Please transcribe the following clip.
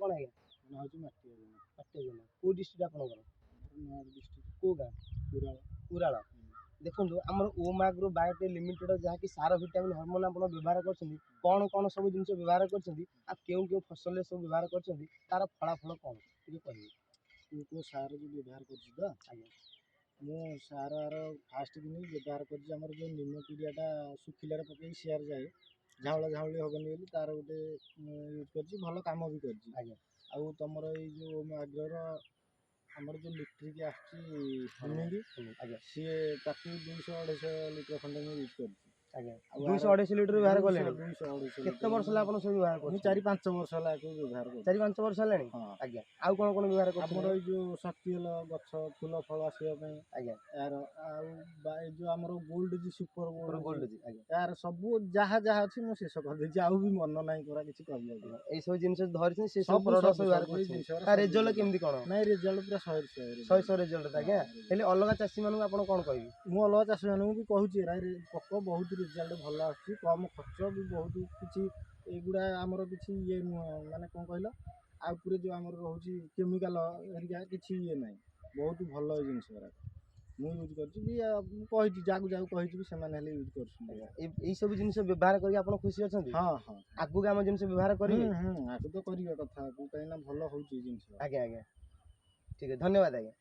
कौन है ना हूँ माटी माटिया को डिस्ट्रिक्ट आपनकर नयागढ़ डिस्ट्रिक्ट को गाँ पुराला देखो आमर ओम एग्रो बायोटेक लिमिटेड जहाँकि सार विटामिन हार्मोन आप व्यवहार कर कौन कौन सब जिन व्यवहार कर फसल सब व्यवहार कर तार फलाफल कौन टे कहे को सार जो व्यवहार कर मु सार फास्ट दिन व्यवहार कर जो निम पीड़ियाटा सुखिलार पकई सियार जाए झाउला झाउली हेनी बोली तार गोटे यूज कर भल कम भी कर तुम ये ओम एग्रोर आमर जो लिट्रिक आसमिंग सी 200-250 लिटर खंडे यूज कर 200-250 लिटर व्यवहार कले 200-250 केते वर्ष होला आपण सब व्यवहार कर 4-5 वर्ष होला व्यवहार कर 4-5 वर्ष हेलानी आज्ञा आउ कोन कोन व्यवहार कर हमर जो शक्ति हल गछ फूल फल आसीबा पई आज्ञा यार जो हमर गोल्ड जी सुपर गोल्ड जी आज्ञा यार सब जहा जहा अछि मु शेष कर देछि आउ भी मन नाही करा किछि करिया ए सब जिंस धरिछ से सब प्रोडक्ट व्यवहार कर ता रिजल्ट केमदी कोन नै रिजल्ट पूरा 100 रिजल्ट आज्ञा हेले अलगा चासी मानु आपण कोन कहबी मु अलगा चासी मानु भी कहूची पक बहुत रिजल्ट भल आछि कम खर्च भी बहुत किछि एगुडा हमर किछि ये माने कोन कहलो आ पूरे जो हमर रहउची केमिकल एरिया किछि ये नै बहुत भल जिंस करा मु यूज करछि भी कहिछि जागु जागु कहिछि से माने हेले यूज करछि ए सब जिंस व्यवहार करी आपण खुशी अछंती हां हां आगु के हम जिंस व्यवहार करी आगु तो करिया कथा आगु काइना भल होउची जिंस आज्ञा आज्ञा ठीक है धन्यवाद आज्ञा।